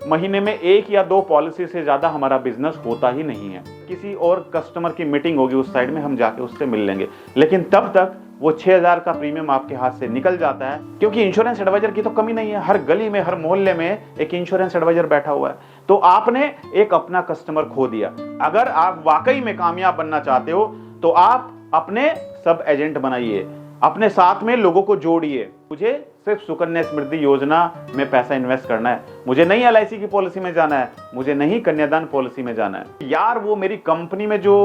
महीने में 1 या 2 पॉलिसी से ज़्यादा हमारा बिजनेस होता ही नहीं है। किसी और कस्टमर की मीटिंग होगी उस साइड में, हम जाके उससे मिल लेंगे, लेकिन तब तक वो 6000 का प्रीमियम आपके हाथ से निकल जाता है, क्योंकि इंश्योरेंस एडवाइजर की तो कमी नहीं है। हर गली में, हर मोहल्ले में एक इंश्योरेंस एडवाइजर बैठा हुआ है। तो आपने एक अपना कस्टमर खो दिया। अगर आप वाकई में कामयाब बनना चाहते हो तो आप अपने सब एजेंट बनाइए, अपने साथ में लोगों को जोड़िए। मुझे सिर्फ सुकन्या समृद्धि योजना में पैसा इन्वेस्ट करना है, मुझे नहीं LIC की पॉलिसी में जाना है, मुझे नहीं कन्यादान पॉलिसी में जाना है। यार वो मेरी कंपनी में जो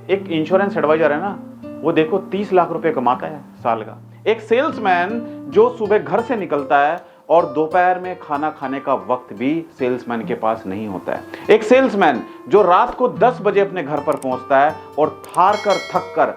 एक इंश्योरेंस एडवाइजर है ना, वो देखो 30 लाख रुपए कमाता है साल का। एक सेल्समैन जो सुबह घर से निकलता है और दोपहर में खाना खाने का वक्त भी सेल्समैन के पास नहीं होता है। एक सेल्समैन जो रात को 10 बजे अपने घर पर पहुंचता है और हार कर थक कर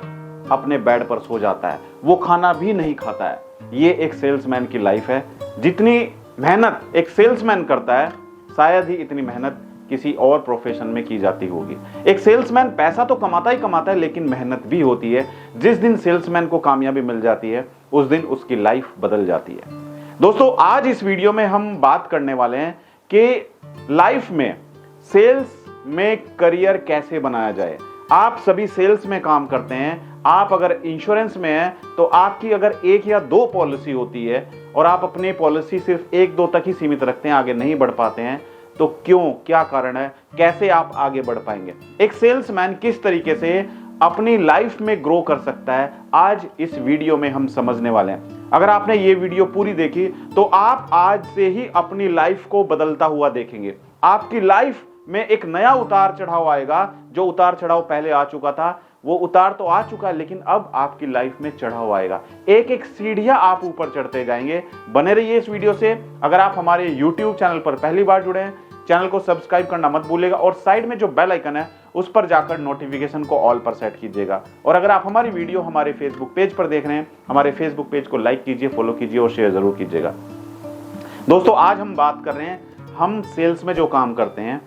अपने बेड पर सो जाता है, वो खाना भी नहीं खाता है। ये एक सेल्समैन की लाइफ है। जितनी मेहनत एक सेल्समैन करता है, शायद ही इतनी मेहनत किसी और प्रोफेशन में की जाती होगी। एक सेल्समैन पैसा तो कमाता ही कमाता है, लेकिन मेहनत भी होती है। जिस दिन सेल्समैन को कामयाबी मिल जाती है, उस दिन उसकी लाइफ बदल जाती है। दोस्तों, आज इस वीडियो में हम बात करने वाले हैं कि लाइफ में सेल्स में करियर कैसे बनाया जाए। आप सभी सेल्स में काम करते हैं। आप अगर इंश्योरेंस में हैं तो आपकी अगर 1 या 2 पॉलिसी होती है और आप अपनी पॉलिसी सिर्फ 1-2 तक ही सीमित रखते हैं, आगे नहीं बढ़ पाते हैं, तो क्यों, क्या कारण है, कैसे आप आगे बढ़ पाएंगे? एक सेल्समैन किस तरीके से अपनी लाइफ में ग्रो कर सकता है, आज इस वीडियो में हम समझने वाले हैं। अगर आपने ये वीडियो पूरी देखी तो आप आज से ही अपनी लाइफ को बदलता हुआ देखेंगे। आपकी लाइफ में एक नया उतार चढ़ाव आएगा। जो उतार चढ़ाव पहले आ चुका था, वो उतार तो आ चुका है, लेकिन अब आपकी लाइफ में चढ़ाव आएगा। एक एक सीढ़ियां आप ऊपर चढ़ते जाएंगे। बने रहिए इस वीडियो से। अगर आप हमारे YouTube चैनल पर पहली बार जुड़े हैं, चैनल को सब्सक्राइब करना मत भूलिएगा और साइड में जो बेल आइकन है उस पर जाकर नोटिफिकेशन को ऑल पर सेट कीजिएगा। और अगर आप हमारी वीडियो हमारे फेसबुक पेज पर देख रहे हैं, हमारे फेसबुक पेज को लाइक कीजिए, फॉलो कीजिए और शेयर जरूर कीजिएगा। दोस्तों, आज हम बात कर रहे हैं, हम सेल्स में जो काम करते हैं,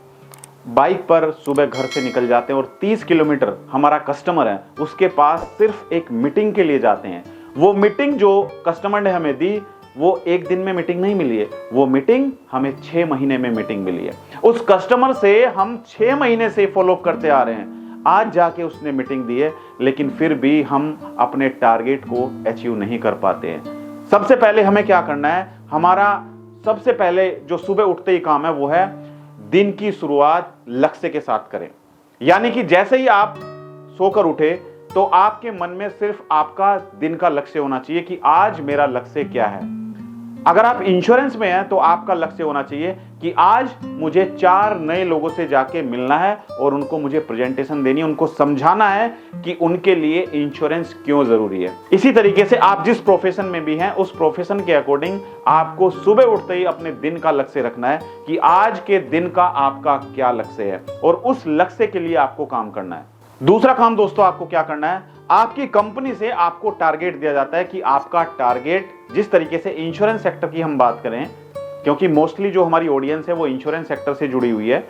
बाइक पर सुबह घर से निकल जाते हैं और 30 किलोमीटर हमारा कस्टमर है उसके पास सिर्फ एक मीटिंग के लिए जाते हैं। वो मीटिंग जो कस्टमर ने हमें दी, वो एक दिन में मीटिंग नहीं मिली है, वो मीटिंग हमें 6 महीने में मीटिंग मिली है। उस कस्टमर से हम 6 महीने से फॉलो करते आ रहे हैं। आज जाके उसने मीटिंग दी है, लेकिन फिर भी हम अपने टारगेट को अचीव नहीं कर पाते हैं। सबसे पहले हमें क्या करना है? हमारा सबसे पहले जो सुबह उठते ही काम है वो है दिन की शुरुआत लक्ष्य के साथ करें। यानी कि जैसे ही आप सोकर उठे तो आपके मन में सिर्फ आपका दिन का लक्ष्य होना चाहिए कि आज मेरा लक्ष्य क्या है। अगर आप इंश्योरेंस में हैं तो आपका लक्ष्य होना चाहिए कि आज मुझे 4 नए लोगों से जाके मिलना है और उनको मुझे प्रेजेंटेशन देनी है, उनको समझाना है कि उनके लिए इंश्योरेंस क्यों जरूरी है। इसी तरीके से आप जिस प्रोफेशन में भी हैं, उस प्रोफेशन के अकॉर्डिंग आपको सुबह उठते ही अपने दिन का लक्ष्य रखना है कि आज के दिन का आपका क्या लक्ष्य है और उस लक्ष्य के लिए आपको काम करना है। दूसरा काम दोस्तों, आपको क्या करना है? आपकी कंपनी से आपको टारगेट दिया जाता है कि आपका टारगेट, जिस तरीके से इंश्योरेंस सेक्टर की हम बात करें, क्योंकि मोस्टली जो हमारी ऑडियंस है वो इंश्योरेंस सेक्टर से जुड़ी हुई है।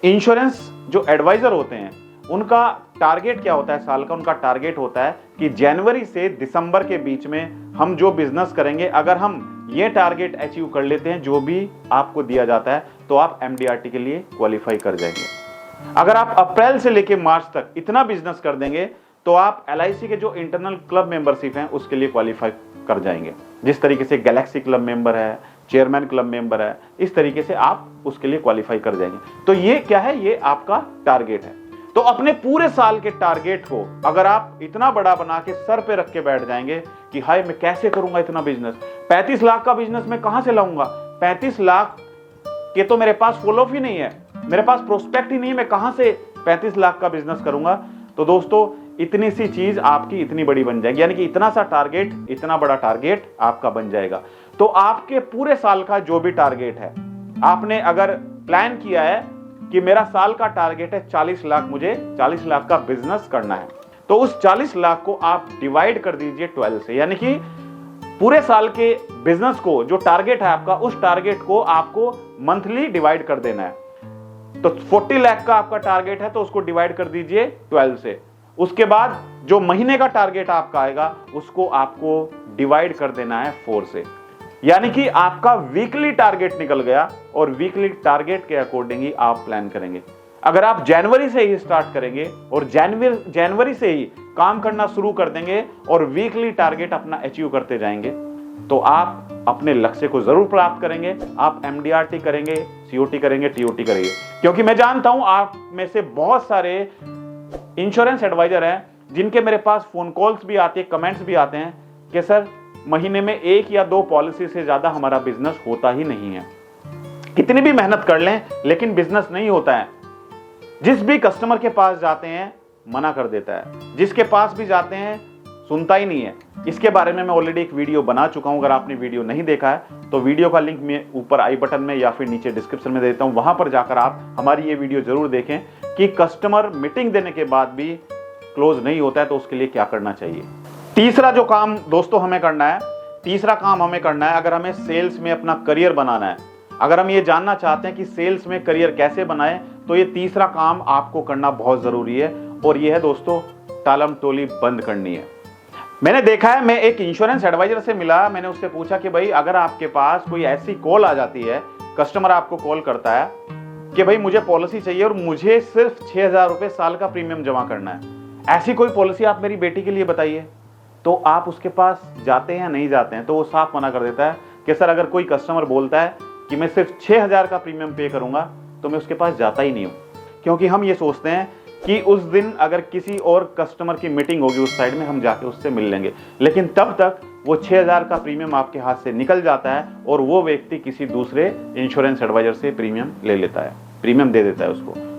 इंश्योरेंस जो एडवाइजर होते हैं उनका टारगेट क्या होता है साल का? उनका टारगेट होता है कि जनवरी से दिसंबर के बीच में हम जो बिजनेस करेंगे, अगर हम ये टारगेट अचीव कर लेते हैं जो भी आपको दिया जाता है, तो आप MDRT के लिए क्वालिफाई कर जाएंगे। अगर आप अप्रैल से लेकर मार्च तक इतना बिजनेस कर देंगे तो आप LIC के जो इंटरनल क्लब मेंबरशिप हैं उसके लिए क्वालिफाई कर जाएंगे। जिस तरीके से गैलेक्सी क्लब मेंबर है, चेयरमैन क्लब मेंबर है, इस तरीके से आप उसके लिए क्वालिफाई कर जाएंगे। तो ये क्या है? ये आपका टारगेट है। तो अपने पूरे साल के टारगेट को अगर आप इतना बड़ा बना के सर पे रख के बैठ जाएंगे कि हाय मैं कैसे करूंगा इतना बिजनेस, 35 लाख का बिजनेस मैं कहां से लाऊंगा, 35 लाख के तो मेरे पास फॉलो ही नहीं है, मेरे पास प्रोस्पेक्ट ही नहीं है, मैं कहां से 35 लाख का बिजनेस करूंगा? तो दोस्तों, इतनी सी चीज आपकी इतनी बड़ी बन जाएगी, यानी कि इतना सा टारगेट, इतना बड़ा टारगेट आपका बन जाएगा। तो आपके पूरे साल का जो भी टारगेट है, आपने अगर प्लान किया है कि मेरा साल का टारगेट है 40 लाख, मुझे 40 लाख का बिजनेस करना है, तो उस 40 लाख को आप डिवाइड कर दीजिए 12 से। यानी कि पूरे साल के बिजनेस को, जो टारगेट है आपका, उस टारगेट को आपको मंथली डिवाइड कर देना है। तो 40 लाख का आपका टारगेट है तो उसको डिवाइड कर दीजिए 12 से। उसके बाद जो महीने का टारगेट आपका आएगा उसको आपको डिवाइड कर देना है 4 से। यानी कि आपका वीकली टारगेट निकल गया और वीकली टारगेट के अकॉर्डिंग ही आप प्लान करेंगे। अगर आप जनवरी से ही स्टार्ट करेंगे और जनवरी से ही काम करना शुरू कर देंगे और वीकली टारगेट अपना अचीव करते जाएंगे तो आप अपने लक्ष्य को जरूर प्राप्त करेंगे। आप एमडीआरटी करेंगे, सीओटी करेंगे, टीओटी करेंगे। क्योंकि मैं जानता हूं आप में से बहुत सारे इंश्योरेंस एडवाइजर हैं जिनके मेरे पास फोन कॉल्स भी आते हैं, कमेंट्स भी आते हैं कि सर महीने में 1 या 2 पॉलिसी से ज्यादा हमारा बिजनेस होता ही नहीं है। कितनी भी मेहनत कर लें लेकिन बिजनेस नहीं होता है। जिस भी कस्टमर के पास जाते हैं मना कर देता है, जिसके पास भी जाते हैं सुनता ही नहीं है। इसके बारे में मैं ऑलरेडी एक वीडियो बना चुका हूं। अगर आपने वीडियो नहीं देखा है तो वीडियो का लिंक मैं ऊपर आई बटन में या फिर नीचे डिस्क्रिप्शन में देता हूं, वहां पर जाकर आप हमारी ये वीडियो जरूर देखें कि कस्टमर मीटिंग देने के बाद भी क्लोज नहीं होता है तो उसके लिए क्या करना चाहिए। तीसरा जो काम दोस्तों हमें करना है, अगर हमें सेल्स में अपना करियर बनाना है, अगर हम ये जानना चाहते हैं कि सेल्स में करियर कैसे बनाएं, तो ये तीसरा काम आपको करना बहुत जरूरी है और ये है दोस्तों टालम टोली बंद करनी है। मैंने देखा है, मैं एक इंश्योरेंस एडवाइजर से मिला, मैंने उससे पूछा कि भाई अगर आपके पास कोई ऐसी कॉल आ जाती है, कस्टमर आपको कॉल करता है कि भाई मुझे पॉलिसी चाहिए और मुझे सिर्फ 6,000 रुपए साल का प्रीमियम जमा करना है, ऐसी कोई पॉलिसी आप मेरी बेटी के लिए बताइए, तो आप उसके पास जाते हैं या नहीं जाते हैं? तो वो साफ मना कर देता है कि सर अगर कोई कस्टमर बोलता है कि मैं सिर्फ 6,000 का प्रीमियम पे करूंगा तो मैं उसके पास जाता ही नहीं हूं। क्योंकि हम ये सोचते हैं कि उस दिन अगर किसी और कस्टमर की मीटिंग होगी उस साइड में, हम जाके उससे मिल लेंगे, लेकिन तब तक वो 6,000 का प्रीमियम आपके हाथ से निकल जाता है और वो व्यक्ति किसी दूसरे इंश्योरेंस एडवाइजर से प्रीमियम ले लेता है, प्रीमियम दे देता है उसको।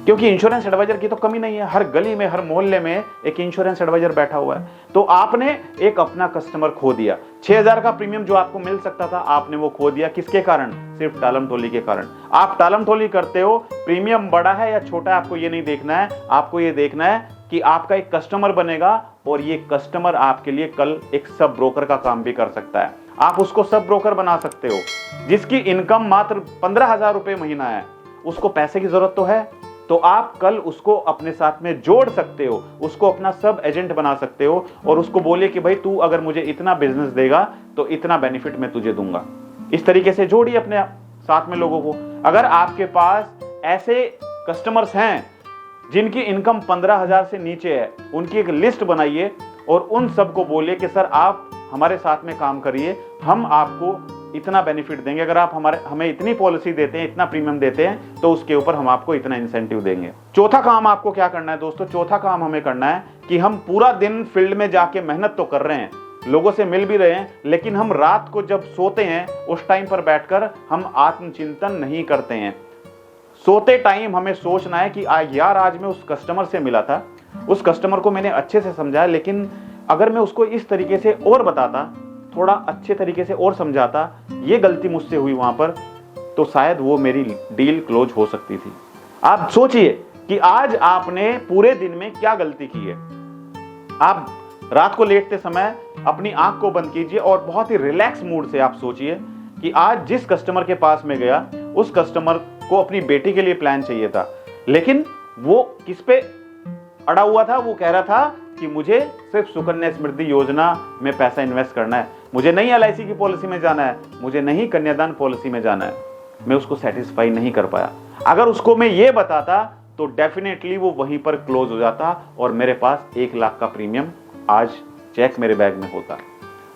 क्योंकि इंश्योरेंस एडवाइजर की तो कमी नहीं है, हर गली में, हर मोहल्ले में एक इंश्योरेंस एडवाइजर बैठा हुआ है। तो आपने एक अपना कस्टमर खो दिया। 6,000 का प्रीमियम जो आपको मिल सकता था आपने वो खो दिया। किसके कारण? सिर्फ टालम टोली के कारण। आप टालम टोली करते हो, प्रीमियम बड़ा है या छोटा है आपको ये नहीं देखना है, आपको ये देखना है कि आपका एक कस्टमर बनेगा और ये कस्टमर आपके लिए कल एक सब ब्रोकर का काम भी कर सकता है। आप उसको सब ब्रोकर बना सकते हो। जिसकी इनकम मात्र 15,000 रुपए महीना है, उसको पैसे की जरूरत तो है, तो आप कल उसको अपने साथ में जोड़ सकते हो, उसको अपना सब एजेंट बना सकते हो और उसको बोले कि भाई तू अगर मुझे इतना बिजनेस देगा तो इतना बेनिफिट मैं तुझे दूंगा। इस तरीके से जोड़िए अपने साथ में लोगों को। अगर आपके पास ऐसे कस्टमर्स हैं जिनकी इनकम 15,000 से नीचे है, उनकी एक लिस्ट बनाइए और उन सबको बोलिए कि सर आप हमारे साथ में काम करिए, हम आपको इतना बेनिफिट देंगे। अगर आप हमें इतनी पॉलिसी देते हैं, इतना प्रीमियम देते हैं, तो उसके ऊपर हम आपको इतना इंसेंटिव देंगे। चौथा काम आपको क्या करना है दोस्तों? चौथा काम हमें करना है कि हम पूरा दिन फील्ड में जाके मेहनत तो कर रहे हैं, लोगों से मिल भी रहे हैं, लेकिन हम रात को जब सोते हैं उस टाइम पर बैठकर हम आत्मचिंतन नहीं करते हैं। सोते टाइम हमें सोचना है कि यार आज मैं उस कस्टमर से मिला था, उस कस्टमर को मैंने अच्छे से समझाया, लेकिन अगर मैं उसको इस तरीके से और बताता, थोड़ा अच्छे तरीके से और समझाता, ये गलती मुझसे हुई वहां पर, तो शायद वो मेरी डील क्लोज हो सकती थी। आप सोचिए कि आज आपने पूरे दिन में क्या गलती की है। आप रात को लेटते समय अपनी आंख को बंद कीजिए और बहुत ही रिलैक्स मूड से आप सोचिए कि आज जिस कस्टमर के पास में गया, उस कस्टमर को अपनी बेटी के लिए प्लान चाहिए था, लेकिन वो किस पे अड़ा हुआ था? वो कह रहा था कि मुझे सिर्फ सुकन्या समृद्धि योजना में पैसा इन्वेस्ट करना है, मुझे नहीं LIC की पॉलिसी में जाना है, मुझे नहीं कन्यादान पॉलिसी में जाना है। मैं उसको सेटिस्फाई नहीं कर पाया। अगर उसको मैं ये बताता तो डेफिनेटली वो वहीं पर क्लोज हो जाता और मेरे पास 1 लाख का प्रीमियम आज चेक मेरे बैग में होता।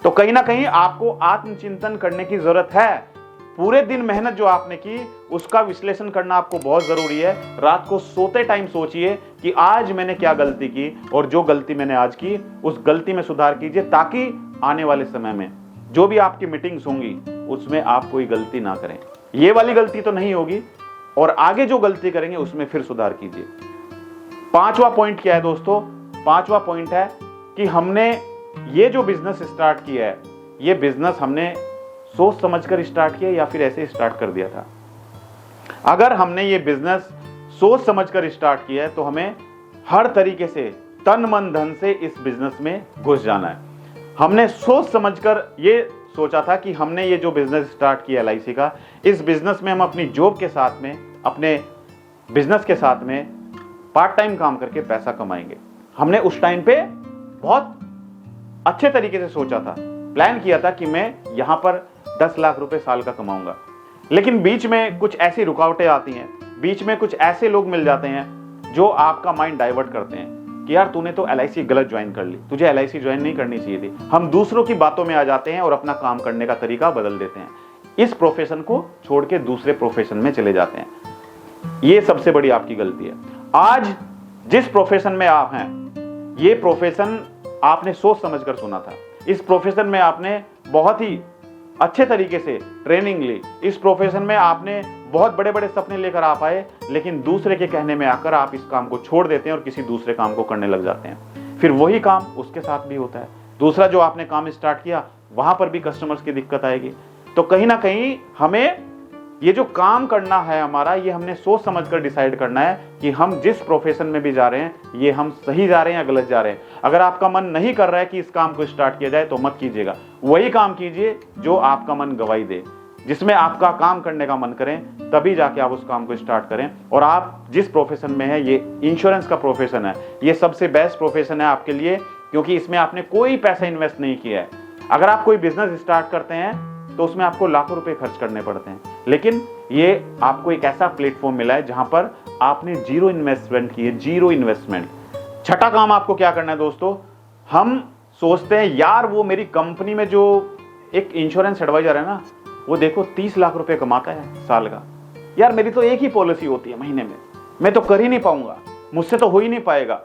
तो कहीं ना कहीं आपको आत्मचिंतन करने की जरूरत है। पूरे दिन मेहनत जो आपने की उसका विश्लेषण करना आपको बहुत जरूरी है। रात को सोते टाइम सोचिए कि आज मैंने क्या गलती की और जो गलती मैंने आज की उस गलती में सुधार कीजिए, ताकि आने वाले समय में जो भी आपकी मीटिंग्स होंगी उसमें आप कोई गलती ना करें। ये वाली गलती तो नहीं होगी और आगे जो गलती करेंगे उसमें फिर सुधार कीजिए। 5वां पॉइंट क्या है दोस्तों? 5वां पॉइंट है कि हमने ये जो बिजनेस स्टार्ट किया है, ये बिजनेस हमने सोच समझकर स्टार्ट किया या फिर ऐसे स्टार्ट कर दिया था? अगर हमने ये बिजनेस सोच समझकर स्टार्ट किया है तो हमें हर तरीके से तन मन धन से इस बिजनेस में घुस जाना है। हमने सोच समझकर ये सोचा था कि हमने ये जो बिजनेस स्टार्ट किया LIC का, इस बिजनेस में हम अपनी जॉब के साथ में, अपने बिजनेस के साथ में पार्ट टाइम काम करके पैसा कमाएंगे। हमने उस टाइम पे बहुत अच्छे तरीके से सोचा था, प्लान किया था कि मैं यहाँ पर 10 लाख रुपए साल का कमाऊंगा। लेकिन बीच में कुछ ऐसी रुकावटें आती हैं, बीच में कुछ ऐसे लोग मिल जाते हैं जो आपका माइंड डाइवर्ट करते हैं कि यार तूने तो LIC गलत ज्वाइन कर ली, तुझे LIC ज्वाइन नहीं करनी चाहिए थी। हम दूसरों की बातों में आ जाते हैं और अपना काम करने का तरीका बदल देते हैं, इस प्रोफेशन को छोड़ के दूसरे प्रोफेशन में चले जाते हैं। ये सबसे बड़ी आपकी गलती है। आज जिस प्रोफेशन में आप हैं, ये प्रोफेशन आपने सोच समझकर सुना था, इस प्रोफेशन में आपने बहुत ही अच्छे तरीके से ट्रेनिंग ली, इस प्रोफेशन में आपने बहुत बड़े बड़े सपने लेकर आप आए, लेकिन दूसरे के कहने में आकर आप इस काम को छोड़ देते हैं और किसी दूसरे काम को करने लग जाते हैं। फिर वही काम उसके साथ भी होता है, दूसरा जो आपने काम स्टार्ट किया वहां पर भी कस्टमर्स की दिक्कत आएगी। तो कहीं ना कहीं हमें ये जो काम करना है हमारा, ये हमने सोच समझकर डिसाइड करना है कि हम जिस प्रोफेशन में भी जा रहे हैं ये हम सही जा रहे हैं या गलत जा रहे हैं। अगर आपका मन नहीं कर रहा है कि इस काम को स्टार्ट किया जाए तो मत कीजिएगा, वही काम कीजिए जो आपका मन गवाही दे, जिसमें आपका काम करने का मन करें, तभी जाके आप उस काम को स्टार्ट करें। और आप जिस प्रोफेशन में है, ये इंश्योरेंस का प्रोफेशन है, ये सबसे बेस्ट प्रोफेशन है आपके लिए, क्योंकि इसमें आपने कोई पैसा इन्वेस्ट नहीं किया है। अगर आप कोई बिजनेस स्टार्ट करते हैं तो उसमें आपको लाखों रुपए खर्च करने पड़ते हैं, लेकिन ये आपको एक ऐसा प्लेटफॉर्म मिला है जहां पर आपने जीरो इन्वेस्टमेंट की है, जीरो इन्वेस्टमेंट। छठा काम आपको क्या करना है दोस्तों, हम सोचते हैं यार वो मेरी कंपनी में जो एक इंश्योरेंस एडवाइजर है ना, वो देखो 30 लाख रुपए कमाता है साल का, यार मेरी तो एक ही पॉलिसी होती है महीने में, मैं तो कर ही नहीं पाऊंगा, मुझसे तो हो ही नहीं पाएगा।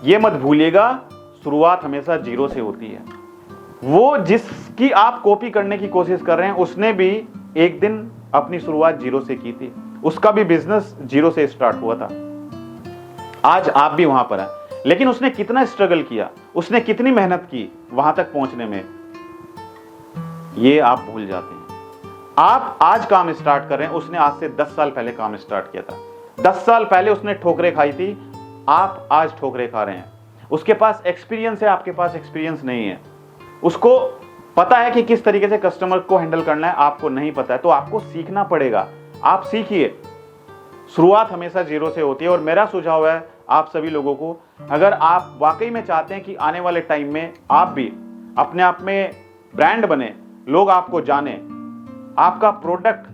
ये मत भूलिएगा, शुरुआत हमेशा जीरो से होती है। वो जिसकी आप कॉपी करने की कोशिश कर रहे हैं, उसने भी एक दिन अपनी शुरुआत जीरो से की थी, उसका भी बिजनेस जीरो से स्टार्ट हुआ था। आज आप भी वहां पर हैं, लेकिन उसने कितना स्ट्रगल किया, उसने कितनी मेहनत की वहां तक पहुंचने में, ये आप भूल जाते हैं। आप आज काम स्टार्ट कर रहे हैं, उसने आज से 10 साल पहले काम स्टार्ट किया था। 10 साल पहले उसने ठोकरें खाई थी, आप आज ठोकरें खा रहे हैं। उसके पास एक्सपीरियंस है, आपके पास एक्सपीरियंस नहीं है। उसको पता है कि किस तरीके से कस्टमर को हैंडल करना है, आपको नहीं पता है, तो आपको सीखना पड़ेगा। आप सीखिए, शुरुआत हमेशा जीरो से होती है। और मेरा सुझाव है आप सभी लोगों को, अगर आप वाकई में चाहते हैं कि आने वाले टाइम में आप भी अपने आप में ब्रांड बने, लोग आपको जाने, आपका प्रोडक्ट,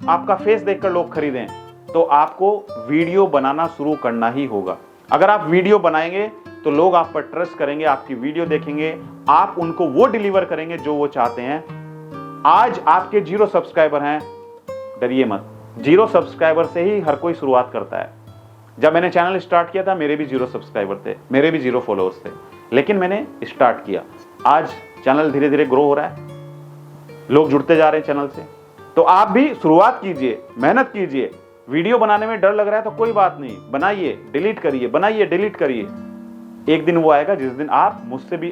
आपका फेस देखकर लोग खरीदें, तो आपको वीडियो बनाना शुरू करना ही होगा। अगर आप वीडियो बनाएंगे तो लोग आप पर ट्रस्ट करेंगे, आपकी वीडियो देखेंगे, आप उनको वो डिलीवर करेंगे जो वो चाहते हैं। आज आपके 0 सब्सक्राइबर हैं, डरिए मत, 0 सब्सक्राइबर से ही हर कोई शुरुआत करता है। जब मैंने चैनल स्टार्ट किया था मेरे भी 0 सब्सक्राइबर थे, मेरे भी 0 फॉलोअर्स थे, लेकिन मैंने स्टार्ट किया। आज चैनल धीरे धीरे ग्रो हो रहा है, लोग जुड़ते जा रहे हैं चैनल से। तो आप भी शुरुआत कीजिए, मेहनत कीजिए। वीडियो बनाने में डर लग रहा है तो कोई बात नहीं, बनाइए, डिलीट करिए, बनाइए, डिलीट करिए। एक दिन वो आएगा जिस दिन आप मुझसे भी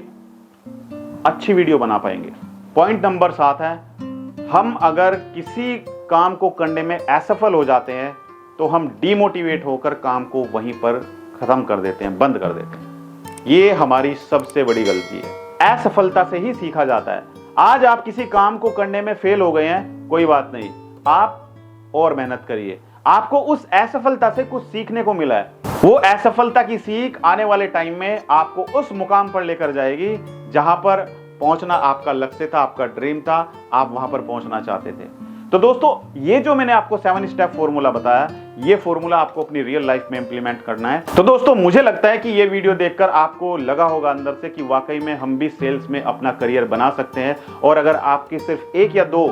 अच्छी वीडियो बना पाएंगे। पॉइंट नंबर 7 है, हम अगर किसी काम को करने में असफल हो जाते हैं तो हम डीमोटिवेट होकर काम को वहीं पर खत्म कर देते हैं, बंद कर देते हैं। ये हमारी सबसे बड़ी गलती है। असफलता से ही सीखा जाता है। आज आप किसी काम को करने में फेल हो गए हैं, कोई बात नहीं, आप और मेहनत करिए। आपको उस असफलता से कुछ सीखने को मिला है, वो असफलता की सीख आने वाले टाइम में आपको उस मुकाम पर लेकर जाएगी जहां पर पहुंचना आपका लक्ष्य था, आपका ड्रीम था, आप वहां पर पहुंचना चाहते थे। तो दोस्तों, ये जो मैंने आपको 7 स्टेप फॉर्मूला बताया, ये फॉर्मूला आपको अपनी रियल लाइफ में इंप्लीमेंट करना है। तो दोस्तों, मुझे लगता है कि ये वीडियो देखकर आपको लगा होगा अंदर से कि वाकई में हम भी सेल्स में अपना करियर बना सकते हैं। और अगर आपकी सिर्फ 1 या 2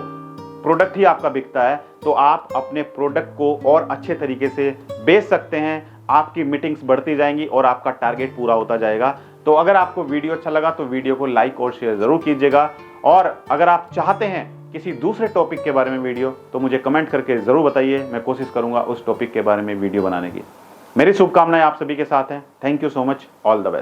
प्रोडक्ट ही आपका बिकता है तो आप अपने प्रोडक्ट को और अच्छे तरीके से बेच सकते हैं, आपकी मीटिंग्स बढ़ती जाएंगी और आपका टारगेट पूरा होता जाएगा। तो अगर आपको वीडियो अच्छा लगा तो वीडियो को लाइक और शेयर जरूर कीजिएगा। और अगर आप चाहते हैं किसी दूसरे टॉपिक के बारे में वीडियो, तो मुझे कमेंट करके जरूर बताइए, मैं कोशिश करूंगा उस टॉपिक के बारे में वीडियो बनाने की। मेरी शुभकामनाएं आप सभी के साथ हैं। Thank you so much, all the best.